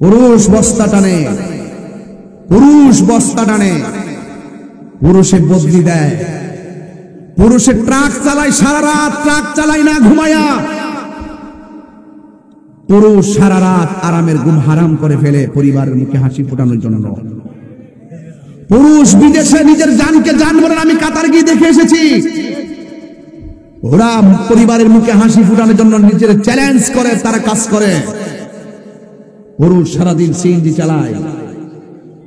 পুরুষ বস্তা টানে, পুরুষ বস্তা টানে, পুরুষে বদলি দেয়, পুরুষে ট্রাক চালায়, সারা রাত ট্রাক চালায় না ঘুমায়া। পুরুষ সারা রাত আরামের ঘুম হারাম করে ফেলে পরিবারের মুখে হাসি ফোটানোর জন্য। পুরুষ বিদেশে নিজের জানকে জান বলেন, আমি কাতার গিয়ে দেখে এসেছি, ওরা পরিবারের মুখে হাসি ফোটানোর জন্য নিজের চ্যালেঞ্জ করে তারা কাজ করে। পুরুষ সারাদিন সিএনজি চালায়,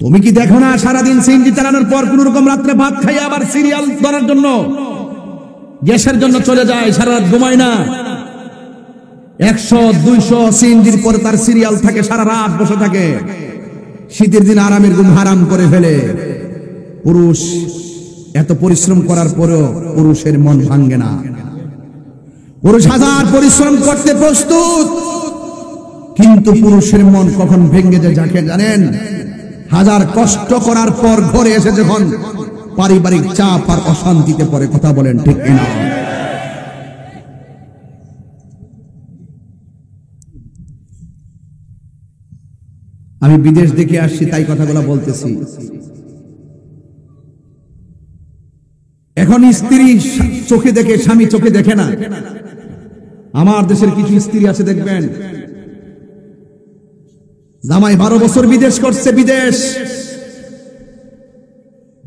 তুমি কি দেখো না সারাদিন সিএনজি চালানোর পর কোন রকম রাত্রে ভাত খাই আবার সিরিয়াল ধরার জন্য গ্যাসের জন্য চলে যায়, সারা রাত ঘুমায় না। 100-200 সিএনজির পরে তার সিরিয়াল থাকে, সারা রাত বসে থাকে, শীতের দিন আরামের ঘুম হারাম করে ফেলে। পুরুষ এত পরিশ্রম করার পরেও পুরুষের মন ভাঙ্গে না। পুরুষ হাজার পরিশ্রম করতে প্রস্তুত, কিন্তু পুরুষের মন কখন ভেঙে যায় যাকে জানেন? হাজার কষ্ট করার পর ঘরে এসে যখন পারিবারিক চাপ আর অশান্তিতে পড়ে। কথা বলেন ঠিক কিনা? আমি বিদেশ দেখে আসছি তাই কথাগুলো বলতেছি। এখন স্ত্রী চোখে দেখে, স্বামী চোখে দেখে না। আমার দেশের কিছু স্ত্রী আছে দেখবেন, জামাই 12 বছর বিদেশ করছে, বিদেশ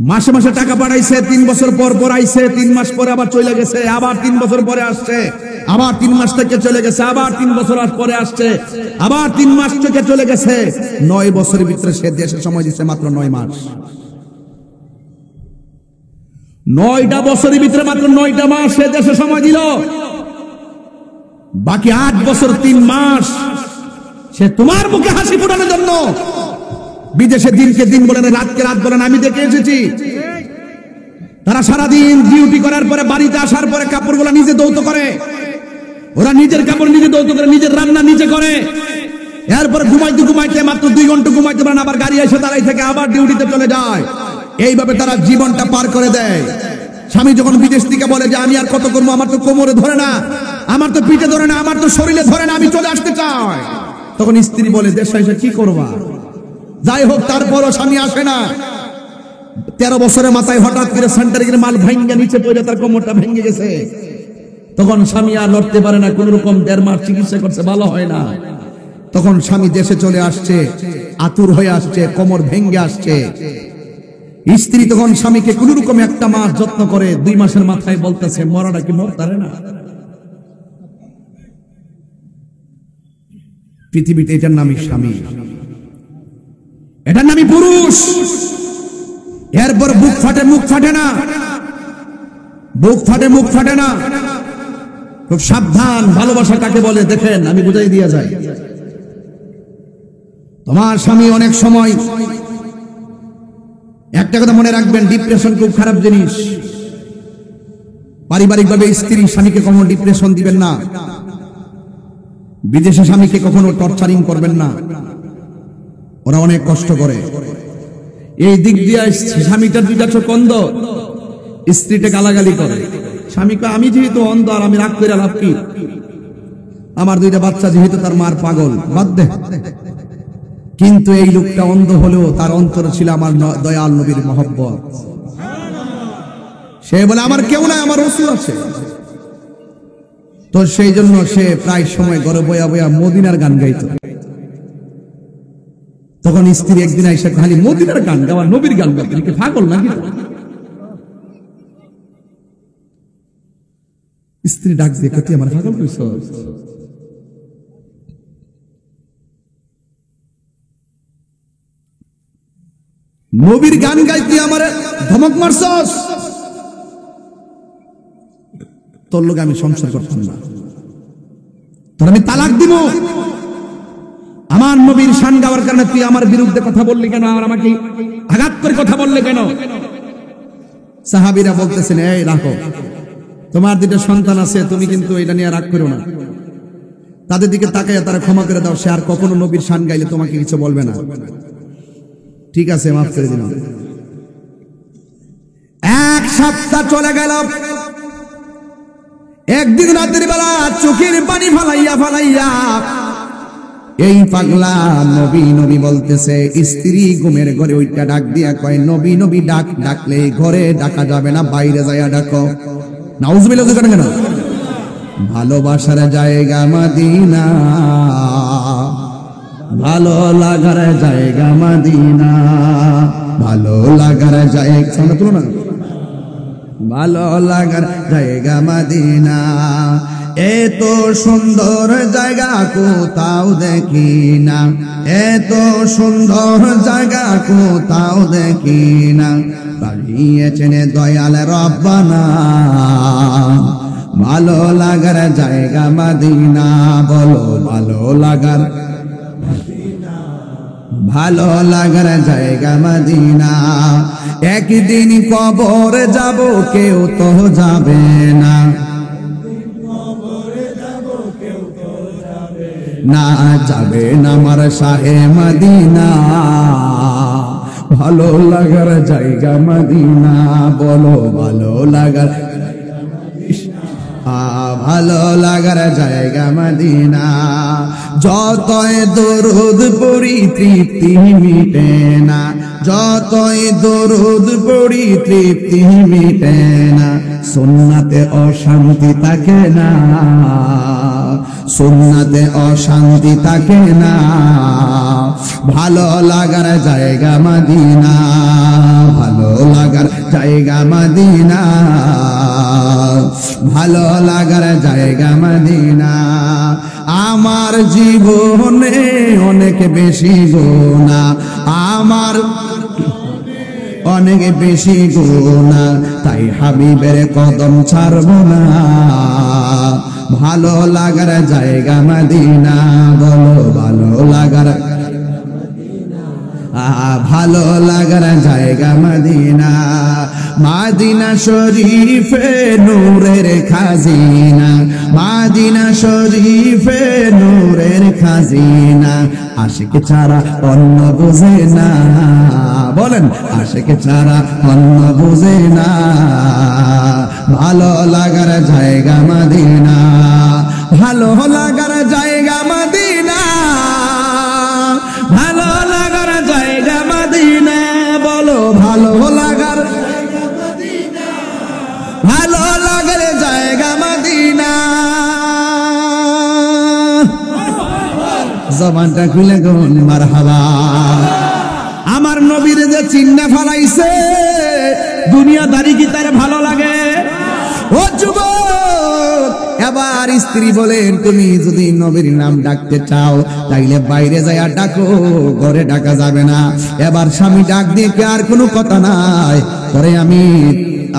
মাসে মাসে টাকা পাঠাইছে, 3 বছর পর পর আইছে, 3 মাস পরে আবার চলে গেছে, আবার 3 বছর পরে আসছে, আবার 3 মাস থেকে চলে গেছে, আবার 3 বছর পরে আসছে, আবার 3 মাস থেকে চলে গেছে। 9 বছরের ভিতরে সে দেশে সময় দিচ্ছে মাত্র 9 মাস। 9টা বছরের ভিতরে মাত্র 9টা মাস সে দেশে সময় দিল। বাকি 8 বছর 3 মাস সে তোমার মুখে হাসি ফোটানোর জন্য বিদেশে দিনকে দিন বলেন, রাতকে রাত বলেন। আমি দেখে এসেছি তারা সারাদিন ডিউটি করার পরে বাড়িতে আসার পরে কাপড়গুলো নিজে ধৌত করে, ওরা নিজের কাপড় নিজে ধৌত করে, নিজের রান্না নিজে করে। এরপর ঘুমাইতে ঘুমাইতে মাত্র 2 ঘন্টা ঘুমাইতে পারেন, আবার গাড়ি এসে দাঁড়াই থেকে আবার ডিউটিতে চলে যায়। এইভাবে তারা জীবনটা পার করে দেয়। স্বামী যখন বিদেশ থেকে বলে যে আমি আর কত করবো, আমার তো কোমরে ধরে না, আমার তো পিঠে ধরে না, আমার তো শরীরে ধরে না, আমি চলে আসতে চাই, তখন স্ত্রী বলে দেশে এসে কি করবা? যাই হোক, তারপরও স্বামী আসে না। 13 বছরের মাথায় হঠাৎ করে সেন্টারে গিয়ে মাল ভেঙে নিচে পড়ে তার কোমরটা ভেঙে গেছে। তখন স্বামী আর লড়তে পারে না, কোন রকম 1.5 মাস চিকিৎসা করছে, ভালো হয় না। তখন স্বামী দেশে চলে আসছে, আতুর হয়ে আসছে, কোমর ভেঙে আসছে। স্ত্রী তখন স্বামীকে কোন রকম 1 মাস যত্ন করে, 2 মাসের মাথায় বলতেছে মরাটা কি মরতারে না। পৃথিবীতে এটার নামই স্বামী, এটার নামই পুরুষ। এরপর বুক ফাটে মুখ ফাটে না, বুক ফাটে মুখ ফাটে না। খুব সাবধান, ভালোবাসা কাকে বলে দেখেন, আমি বুঝাই দিয়ে যাই। তোমার স্বামী অনেক সময়, একটা কথা মনে রাখবেন, ডিপ্রেশন খুব খারাপ জিনিস। পারিবারিকভাবে স্ত্রী স্বামীকে কখনো ডিপ্রেশন দিবেন না, বিদেশে স্বামীকে কখনো টর্চারিং করবেন না, ওরা অনেক কষ্ট করে। এই দিক দিয়ে স্বামীটার 2টা চোখ অন্ধ, স্ত্রীটা গালাগালি করে। স্বামীকে আমি যেহেতু অন্ধ আর আমি রাগ করে লাভ কি, আমার 2টা বাচ্চা যেহেতু তার মার পাগল, বাদ দে। কিন্তু এই লোকটা অন্ধ হলেও তার অন্তরে ছিল আমার দয়াল নবীর মহব্বত। সে বলে আমার কেউ নাই, আমার রাসূল আছে। তো সেই জন্য সে প্রায় সময় ঘরে বয়া বয়া মদিনার গান গাইত। তখন স্ত্রী একদিন এসে খালি মদিনার গান গাওয়া, নবীর গান গাওয়া, কি পাগল নাকি? স্ত্রী ডাক দিয়ে তুই আমার পাগল কইছ? নবীর গান গাইতে আমার ধমক মারছস, তোর লোক আমি সংসার করতাম না, তোর আমি তালাক দিব। আমার নবীর শান গাওয়ার কারণে তুই আমার বিরুদ্ধে কথা বললি কেন, আর আমাকে আঘাত করে কথা বললে কেন? সাহাবীরা বলতেছেন এই রাখো, তোমার 2টা সন্তান আছে, তুমি কিন্তু এটা নিয়ে রাগ করো না। তাদের দিকে তাকাইয়া তারা ক্ষমা করে দাও, সে আর কখনো নবীর শান গাইলে তোমাকে কিছু বলবে না। ঠিক আছে, মাফ করে দিলাম। 1 সপ্তাহ চলে গেল। একদিন রাতের বেলা চোখের পানি ফালাইয়া ফালাইয়া এই পাগলা নবী নবী বলতেছে, স্ত্রী ঘুমের ঘরে ওইটা ডাক দিয়া কয় নবী নবী ডাকলে ঘরে ডাকা যাবে না, বাইরে যাইয়া ডাকো। নাউজুবিল্লাহ কেন? ভালোবাসার জায়গা মদিনা, ভালো লাগার জায়গা মদিনা, ভালো লাগার জায়গা না, ভালো লাগার জায়গা মদিনা। এত সুন্দর জায়গা কোথাও দেখি না, এত সুন্দর জায়গা কোথাও দেখি না, বানিয়েছেন দয়াল রব্বানা, ভালো লাগার জায়গা মদিনা। বলো ভালো লাগার, ভালো লাগার জায়গা মদিনা। একদিন কবর যাব কেউ তো যাবে না, না যাবে না আমার শাহে মদিনা, ভালো লাগার জায়গা মদিনা। বলো ভালো লাগার, ভালো লাগার জায়গা মদিনা। যতই দরুদ পড়ি তৃপ্তি মিটে না, যতই দরুদ পড়ি তৃপ্তি মিটে না, সুন্নাতে অশান্তি থাকে না, সুন্নাতে অশান্তি থাকে না, ভালো লাগার জায়গা মদিনা, ভালো লাগার জায়গা মদিনা, ভালো লাগার জায়গা মদিনা। আমার জীবনে অনেক বেশি গুনাহ, আমার অনেক বেশি গুনাহ, তাই হাবিবের কদম ছাড়ব না, ভালো লাগার জায়গা মদিনা। বলো ভালো লাগার, ভালো লাগার জায়গা মদিনা। মদিনা শরীফে নূরের খাজিনা, মদিনা শরীফে নূরের খাজিনা, আশিক ছাড়া অন্য বুঝে না, বলেন আশিক ছাড়া অন্য বুঝে না, ভালো লাগার জায়গা মদিনা, ভালো লাগার জায়গা মদিনা, ভালো লাগার জায়গা মদিনা। বলো ভালো লাগার, ভালো লাগার জায়গা মদিনা। জবানটা খুলে গুন মারহাবা। আমার নবীর যে চিন্না ফলাইছে, দুনিয়াদারি কি তার ভালো লাগে? ও যুবক, এবার স্ত্রী বলেন তুমি যদি নবীর নাম ডাকতে চাও তাইলে বাইরে যাইয়া ডাকো, ঘরে ডাকা যাবে না। এবার স্বামী ডাক দিয়ে আর কোনো কথা নাই, পরে আমি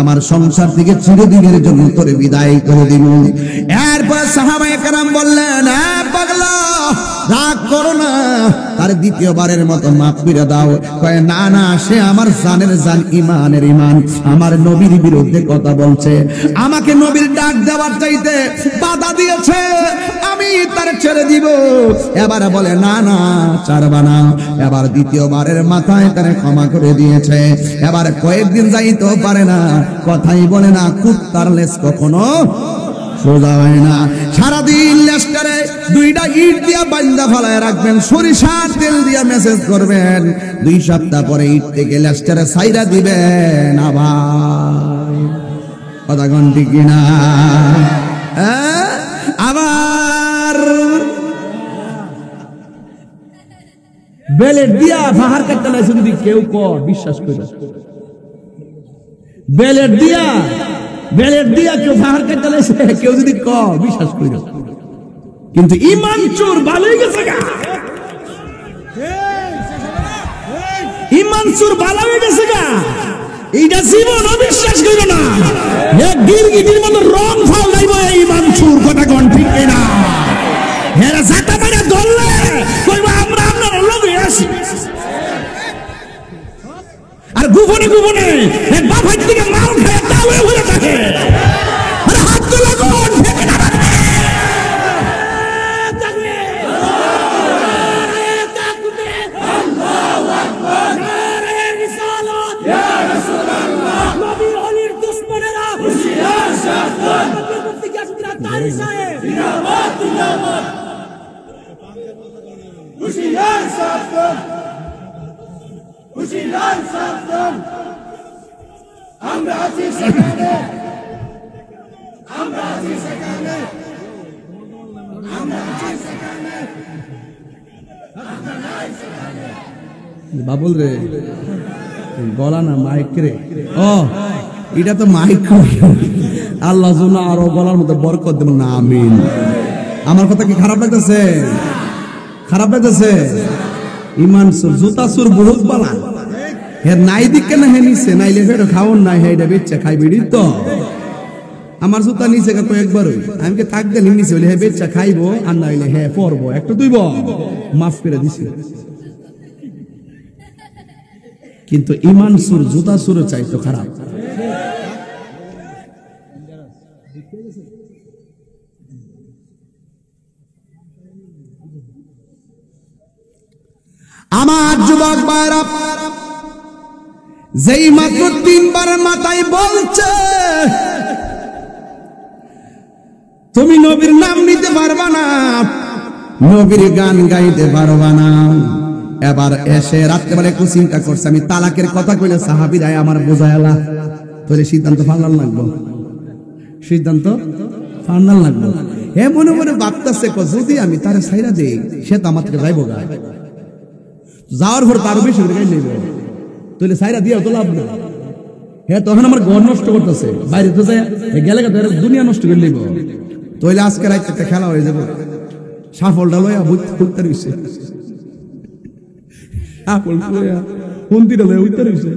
আমার সংসার থেকে চিরদিনের জন্য তোরে বিদায় করে দিব। এরপর সাহাবায়ে কেরাম বললেন, পাগলা রাগ করো না, তার দ্বিতীয়বারের মতো মাফ করে দাও। কয় না না, সে আমার জানের জান, ইমানের ইমান, আমার নবীর বিরুদ্ধে কথা বলছে, আমাকে নবীর ডাক দেওয়ার চাইতে বাধা দিয়েছে, আমি তার ছেড়ে দিব। এবার বলে না না, ছাড়বা না। এবার দ্বিতীয়বারের মাথায় তারে ক্ষমা করে দিয়েছে। এবার কয়েকদিন যাইতেও পারে না, কথাই বলে না, কুত্তার লেজ কখনো সোজা হয় না। সারাদিন লেস্টারে দুইটা ইট দিয়া বান্দা ফলায় রাখবেন, সরিষার তেল দিয়া মেসেজ করবেন, 2 সপ্তাহ পরে ইট থেকে লেস্টারে সাইরা দিবেন। আবার কথা ঘন্টি কিনা, আবার বেলেট দিয়া ফাহার কাটতে লাগছে, যদি কেউ বিশ্বাস করে, বেলেট দিয়া কেউ ফাহার কাটতে লাগছে, কেউ যদি বিশ্বাস করে, কিন্তু ইমান চোর ভালোই গেছে গা, ইমান চোর ভালো হয়ে গেছে গা, এইটা জীবন অবিশ্বাস করো না। এক গিরগিটির মতো রং ফাল যাইব এই ইমান চোর, কথা কোন ঠিক না। হেরা জাতা মারা ধরলে কইব আমরা আপনার লগে আছি, আর গোপনে গোপনে এক বাবার থেকে মাল খায় তালে হয়ে থাকে। আর হাত তোলা কোন ঠেকে না বাবুল রে গলা না মাইক রে, ও এটা তো মাইক। আল্লাহ যেন আরো গলার মধ্যে বরকত দেব না, আমিন। আমার কথা কি খারাপ লাগতেছে? খারাপ লাগতেছে? ইমান সুর জুতা সুর বহুত বালা, হে নাই দিকে না হে নিছে, নাইলে ফেরো খাওন নাই, হে এটা বেচছে খাই বিড়ি তো। আমার জুতা নিচে কয়েকবারই আমি কে থাক দিলে নিচে হইলে হে বেচা খাইবো, আর না হইলে হে পরবো, একটু তুইব মাফ করে দিছি। কিন্তু ইমান সুর জুতা সুরে চাইতো খারাপ। আমার যুবক ভাইরা, যেই মাত্র 3 বার মাথায় বলছে তুমি নবীর নাম নিতে পারবা না, নবীর গান গাইতে পারবা না, এবার এসে রাত্রেবেলা একটু চিন্তা করছে আমি তালাকের কথা কইলে সাহাবীরা আমার বোঝায়লা, তাহলে সিদ্ধান্ত ফাইনাল লাগবো, সিদ্ধান্ত ফাইনাল লাগবো। হে মনে মনে ভাবতেছে যদি আমি তারে ছাইরা দেই সে তো আমার থেকে যাইবো গা, যাওয়ার পর তারও বেশি করে গাই নেব, তাহলে ছাইরা দিয়েও তো লাভ না। হ্যাঁ তখন আমার ঘর নষ্ট করতেছে, বাইরে তো যায় গেলে দুনিয়া নষ্ট করে নেব, তাহলে আজকে রাইতে একটা খেলা হয়ে যাবো, সাফলটা লইয়া উঠতে রয়েছে, হুন্তিটা লইয়া উঠতে রয়েছে।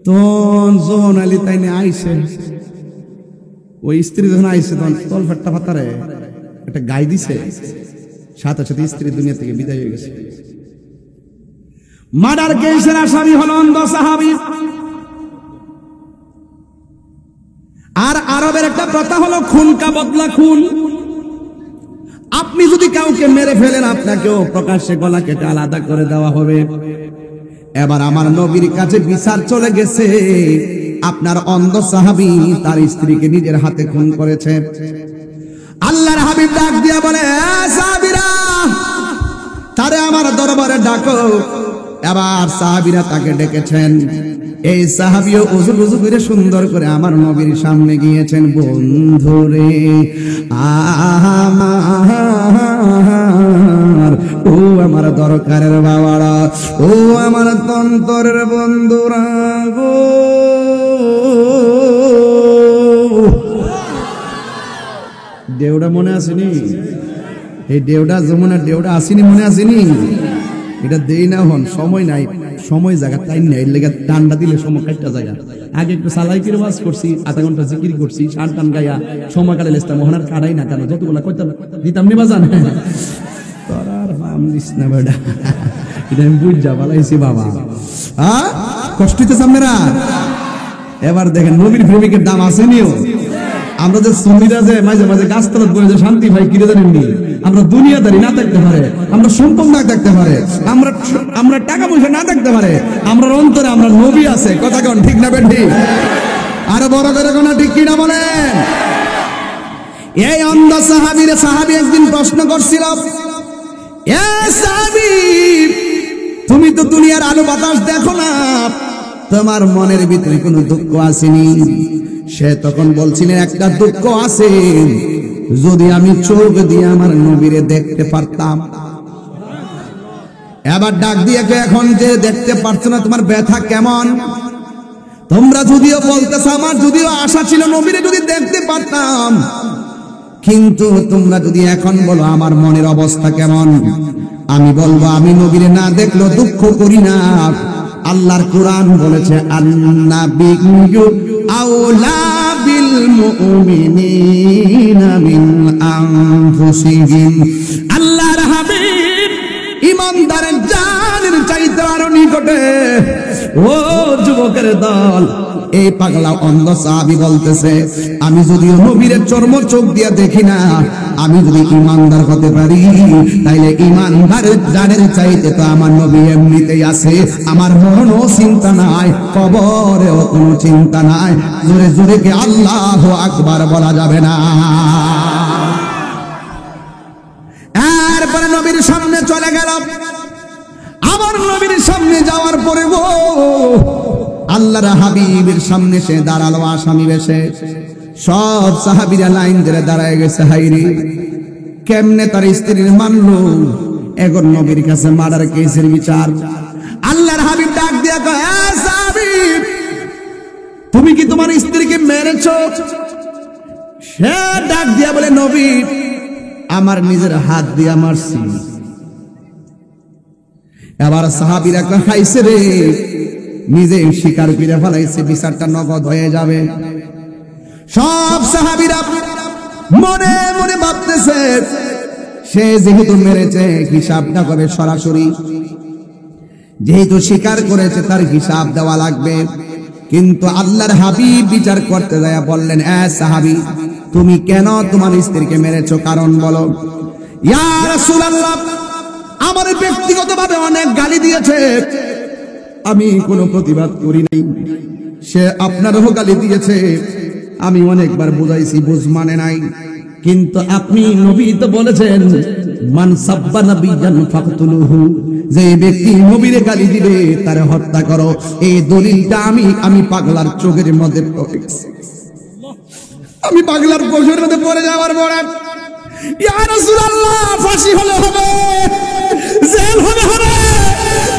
তখন যখন আলী তাই নিয়ে আইসে, ওই স্ত্রী যখন আইসে তখন তল ফাট্টা ফাতারে একটা গাই দিছে, সাথে সাথে স্ত্রী দুনিয়া থেকে বিদায় হয়ে গেছে। মার্ডার কেসের আসামি হল অন্ধ সাহাবী। আর আরবের একটা প্রথা হলো খুন কা বদলা খুন, আপনি যদি কাউকে মেরে ফেলেন আপনাকেও প্রকাশ্যে গলা কেটে আলাদা করে দেওয়া হবে। এবার আমার নবীর কাছে বিচার চলে গেছে, আপনার অন্ধ সাহাবী তার স্ত্রীকে নিজের হাতে খুন করেছে। আল্লাহর হাবিব ডাক দিয়া বলে, সাহাবীরা তারে আমার দরবারে ডাকো। এবার সাহাবীরা তাকে ডেকেছেন, এই সাহাবীও উজু উজু করে সুন্দর করে আমার নবীর সামনে গিয়েছেন। বন্ধুরে আমার, ও আমার দরকারের বাবারা, ও আমার তন্তরের বন্ধুরা গো, দেউড়া মনে আসেনি? এই দেউড়া যমুনার দেউড়া আসেনি, মনে আসেনি? এটা দেই না, হন সময় নাই, সময় জায়গা তাই নাই, লেগে টান্ডা দিলে সময় কাটটা জায়গা। আগে একটু সালাইকির ওয়াজ করছি, আধা ঘন্টা জিকির করছি, শান টান গাইয়া সময় কাটালে ইসলাম ওনার কাটাই না, কেন যতগুলা কইতাম দিতাম নি বাজান, তোর আর নাম দিস না বেটা, এটা আমি বুঝা বালাইছি বাবা। হ্যাঁ কষ্ট হইতেছে আপনারা? এবার দেখেন নবীর প্রেমিকের দাম আসেনিও। আমরা যে সুন্নিরা যে মাঝে মাঝে গাছতলাত বলে যে শান্তি ভাই কিরে জানেননি, আমরা দুনিয়াদারি না থাকতে পারে, আমরা সম্পদ না থাকতে পারে, আমরা টাকা পয়সা না থাকতে পারে, আমরা অন্তরে আমরা নবী আছে। কথা কোন ঠিক না বেঠি? আরো বড় করে কোন ঠিক কিনা বলেন? এই অন্ধ সাহাবীর সাহাবী একদিন প্রশ্ন করছিল, এ সাহাবী তুমি তো দুনিয়ার আলো বাতাস দেখো না, তোমার মনের ভিতরে কোনো দুঃখ আসেনি? সে তখন বলছিলেন একটা দুঃখ আছে, যদি আমি চোখ দিয়ে আমার নবীরে দেখতে পারতাম। এবার ডাক দিয়ে এখন যে দেখতে পারছো না তোমার ব্যথা কেমন? তোমরা যদিও বলতেছো আমার যদিও আশা ছিল নবীরে যদি দেখতে পারতাম, কিন্তু তোমরা যদি এখন বলো আমার মনের অবস্থা কেমন, আমি বলবো আমি নবীরে না দেখলো দুঃখ করি না। আল্লাহর কোরআন বলেছে আন্নাবিয়্যু আওলা বিল মুমিনিনা মিন আনফুসিহিম, আল্লাহর হাবিব ইমানদারের জানের চাইতে আরো নিকটে। ও যুবকের দল, এই পাগলা অন্ধ সাহাবী বলতেছে আমি যদিও নবীর চর্ম চোখ দিয়ে দেখি না, আমি যদি ইমানদার হতে পারি তাইলে ইমানদারের জানের চাইতে তো আমার নবী এমনিতেই আছে, আমার মনও চিন্তা নাই, কবরেও কোনো চিন্তা নাই। জোরে জোরে কে আল্লাহু আকবার বলা যাবে না? এরপরে নবীর সামনে চলে গেল। আমার নবীর সামনে যাওয়ার পরে গো আল্লাহর হাবিবের সামনে সে দাঁড়ালো আসামি বেশে। সব সাহাবীরা লাইন ধরে দাঁড়ায় গেছে। হাইরে কেমনে তার স্ত্রীর মানলো, এখন নবীর কাছে মার্ডার কেসের বিচার। আল্লাহর হাবিব ডাক দিয়া কয়, এ সাহাবী, তুমি কি তোমার স্ত্রীকে মেরেছো? সে ডাক দিয়া বলে, নবী, আমার নিজের হাত দিয়া মারছি। এবার সাহাবীরা কয়, হাইছে রে, নিজে স্বীকার করে ফেলাইছে, বিচারটা নগদ হয়ে যাবে। সব সাহাবীরা মনে মনে ভাবতেছে সে যেহেতু মেরেছে হিসাবটা করে সরাসরি, যেহেতু স্বীকার করেছে তার হিসাব দেওয়া লাগবে। কিন্তু আল্লাহর হাবিব বিচার করতে যায় বললেন, এ সাহাবী, তুমি কেন তোমার স্ত্রীকে মেরেছো, কারণ বলো। ইয়া রাসূলুল্লাহ, আমার ব্যক্তিগতভাবে অনেক গালি দিয়েছে, আমি কোনো প্রতিবাদ করি নাই। সে আপনারও গালি দিয়েছে, আমি অনেকবার বুঝাইছি, বুঝ মানে নাই। কিন্তু আপনি নবী তো বলেছেন, মান সাব্বা নাবিয়ান ফাকতুলুহু, যে ব্যক্তি নবীরে গালি দিবে তারে হত্যা করো। এই দলিলটা আমি পাগলার চোখের মধ্যে পড়েছি। আমি পাগলার চোখের মধ্যে পড়ে যাওয়ার পরে, ইয়া রাসূলুল্লাহ, ফাঁসি হলে হবে, জেল হলে হবে,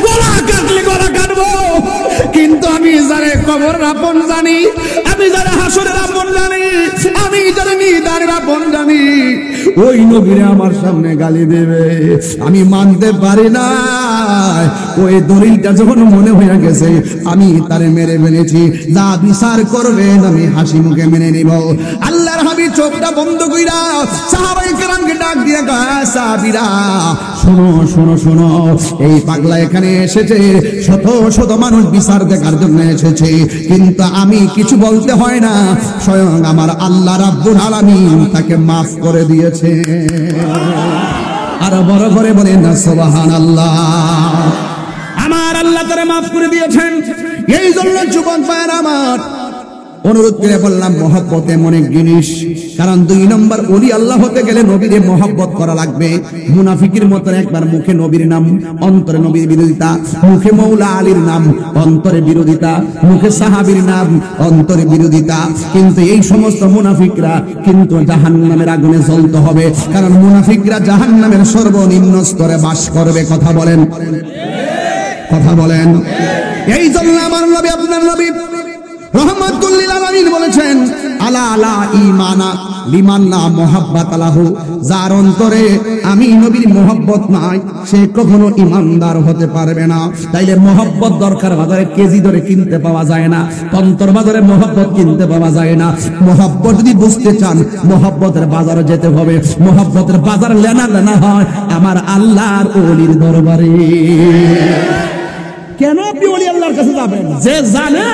গলা কাটলে গলা কাটবো, কিন্তু আমি যারে কবর আপন জানি, আমি যারা হাসরের আপন জানি, আমি যারা নিদানের আপন জানি, ওই নবীরে আমার সামনে গালি দেবে, আমি মানতে পারি না। ওই দলিলটা যখন মনে হয়ে গেছে আমি তারে মেরে ফেলেছি, যা বিচার করবেন আমি হাসি মুখে মেনে নিব। আল্লাহর হাবিব চোখটা বন্ধ কইরা সাহাবায়ে কেরামকে ডাক দিয়ে কয়, সাহাবীরা শোনো শোনো শোনো, এই পাগলা এখানে এসেছে, শত শত মানুষ বিচার দেখার জন্য এসেছে, কিন্তু আমি কিছু বলতে হয় না, স্বয়ং আমার আল্লাহ রাব্বুল আলামিন তাকে মাফ করে দিয়েছে। আর বড় করে বলেন না সুবহানাল্লাহ। আমার আল্লাহ তারে মাফ করে দিয়েছেন। এই জন্য যুবক ভাইরা আমার, অনুরোধ করে বললাম, মহব্বত এমন এক জিনিস, কারণ 2 নম্বর ওলি আল্লাহ হতে গেলে নবীরে মহব্বত করা লাগবে। মুনাফিকের মতো একবার মুখে নবীর নাম, অন্তরে নবীর বিরোধিতা, মুখে মৌলা আলীর নাম, অন্তরে বিরোধিতা, মুখে সাহাবীর নাম, অন্তরে বিরোধিতা। কিন্তু এই সমস্ত মুনাফিকরা কিন্তু জাহান্নামের আগুনে জ্বলতে হবে, কারণ মুনাফিকরা জাহান্নামের সর্বনিম্ন স্তরে বাস করবে। কথা বলেন, কথা বলেন। এই জন্য আমার নবী, আপনার নবী রহমাতুল লিল আলামিন বলেছেন, আলা আলা ঈমানা লিমান লা মুহাব্বাত লাহু, যার অন্তরে আমি নবীর মহব্বত নাই সে কখনো ঈমানদার হতে পারবে না। তাইলে মহব্বত দরকার, বাজারে কেজি ধরে কিনতে পাওয়া যায় না, তন্তর বাজারে মহব্বত কিনতে পাওয়া যায় না। মহব্বত যদি বুঝতে চান, মহব্বতের বাজারে যেতে হবে। মহব্বতের বাজার লেনা লেনা হয় আমার আল্লাহর ওলির দরবারে। কেন আপনি ওলি আল্লাহর কাছে যাবেন? যে জানে,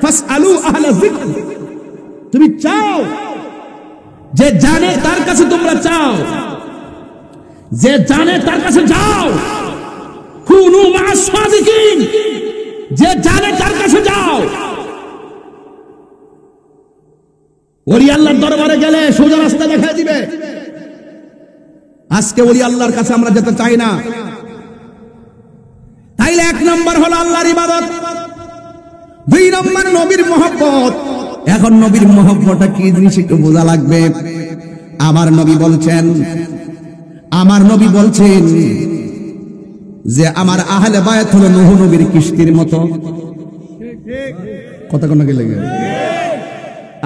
ফাসআলু আহলা যিকর, তুমি চাও, যে জানে তার কাছে তোমরা চাও, যে জানে তার কাছে যাও। কুনু মা'আস সাদিকিন, যে জানে তার কাছে যাও। ওলি আল্লাহর দরবারে গেলে সোজা রাস্তা দেখায় দিবে। আজকে ওলি আল্লাহর কাছে আমরা যেতে চাই না। তাইলে 1 নম্বর হলো আল্লাহর ইবাদত, 2 নম্বর নবীর মহব্বত। এখন নবীর মহব্বতটা কি জিনিস একটু বোঝা লাগবে। আমার নবী বলছেন যে আমার আহলে বায়াত হলো নূহ নবীর কিস্তির মতো। কথা কোন কি লাগে?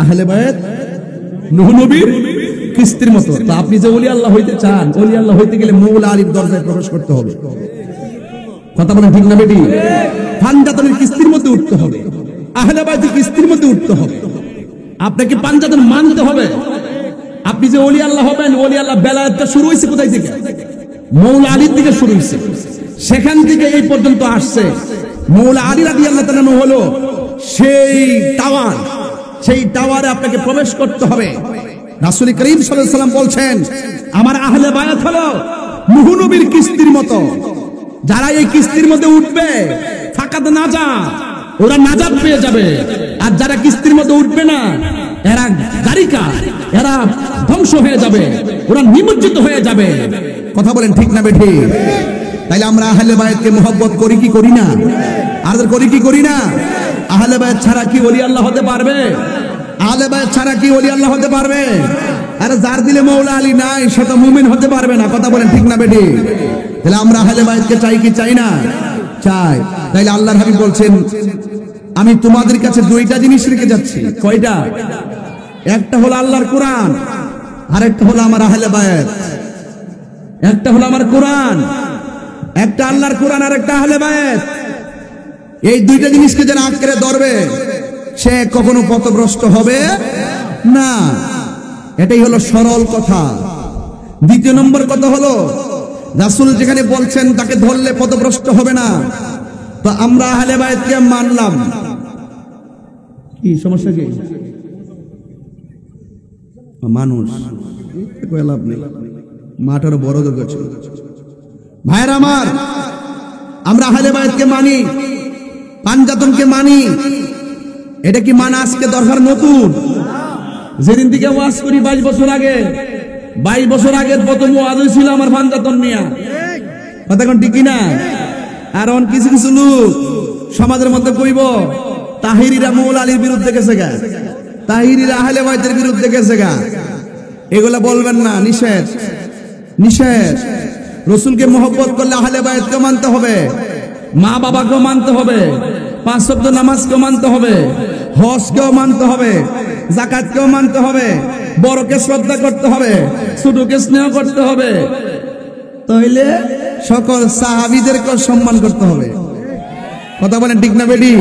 আহলে বায়াত নূহ নবীর কিস্তির মতো। তো আপনি যে ওলি আল্লাহ হইতে চান, ওলি আল্লাহ হইতে গেলে মৌলা আলীর দরজায় প্রবেশ করতে হবে। কথা বলেন ঠিক না বেটি? পাঞ্জাতনের কিস্তির মধ্যে উঠতে হবে, আহলে বায়াতের কিস্তির মধ্যে উঠতে হবে। আপনাকে পাঞ্জাতন মানতে হবে। আপনি যে ওলি আল্লাহ হবেন, ওলি আল্লাহ বেলায়েতটা শুরু হয়েছে কোথায় থেকে? মৌলা আলীর দিকে শুরু হয়েছে, সেখান থেকে এই পর্যন্ত আসছে। মৌলা আলী রাদিয়াল্লাহু তাআলা হলো সেই টাওয়ার, সেই টাওয়ারে আপনাকে প্রবেশ করতে হবে। রাসূল করিম সাল্লাল্লাহু আলাইহি ওয়াসাল্লাম বলছেন, আমার আহলে বায়াত হলো নূহ নবীর কিস্তির মতো। যারা এই কিস্তির মধ্যে উঠবে ফাকাদ নাজাত, ওরা নাজাত পেয়ে যাবে। আর যারা কিস্তির মধ্যে উঠবে না, এরা গারিকা, এরা ধ্বংস হয়ে যাবে, ওরা নিমজ্জিত হয়ে যাবে। কথা বলেন ঠিক না বেঠি? তাইলে আমরা আহলে বায়াতকে মোহব্বত করি কি করি না? আর করি কি করি না? আহলে বায়াত ছাড়া কি ওলি আল্লাহ হতে পারবে? আহলে বায়াত ছাড়া কি ওলি আল্লাহ হতে পারবে? আরে যার দিলে মৌলা আলী নাই সে তো মুমিন হতে পারবে না। কথা বলেন ঠিক না বেটি? তাহলে আমরা আহলে বায়াতকে চাই কি চাই না? চাই। তাইলে আল্লাহর হাবিব বলছেন আমি তোমাদের কাছে দুইটা জিনিস রেখে যাচ্ছি। কয়টা? একটা হলো আল্লাহর কোরআন, আর একটা হলো আমার আহলে বায়াত। একটা হলো আমার কোরআন, একটা আল্লাহর কোরআন, আর একটা আহলে বায়াত। এই দুইটা জিনিসকে যারা আঁকড়ে ধরবে সে কখনো পথভ্রষ্ট হবে না। এটাই হলো সরল কথা। দ্বিতীয় নম্বর কথা হলো রাসূল যেখানে বলছেন তাকে ধরলে পথভ্রষ্ট হবে না, তো আমরা আহলে বায়াতকে মানলাম। কি সমস্যা? কি মানুষ লাভ নেই, মাঠের বড় দরকার ছিল। ভাইরা আমার, আমরা আহলে বায়াতকে মানি, পাঞ্জাতনকে মানি। এটা কি মানা আজকে দরকার নতুন? যেদিন থেকে ওয়াজ করি 22 বছর আগে, 22 বছর আগের প্রথম ওয়াজ ছিল আমার পাঞ্জাতন নিয়া। কথা কোন ঠিক না? আর অন কিছু কিছু লোক সমাজের মধ্যে কইব তাহিরিরা মৌলা আলীর বিরুদ্ধে গেছে গা, তাহিরিরা আহলে বায়াতের বিরুদ্ধে গেছে গা। এগুলা বলবেন না, নিষেধ, নিষেধ। রসুলকে মহব্বত করলে আহলে বায়াতকে মানতে হবে, মা বাবাকেও মানতে হবে, 5 ওয়াক্ত নামাজকেও মানতে হবে, হজকেও মানতে হবে, যাকাতকেও মানতে হবে, বড়কে শ্রদ্ধা করতে হবে, ছোটকে স্নেহ করতে হবে, তাহলে সকল সাহাবীদেরকেও সম্মান করতে হবে। কথা বলেন ঠিক না বেটি?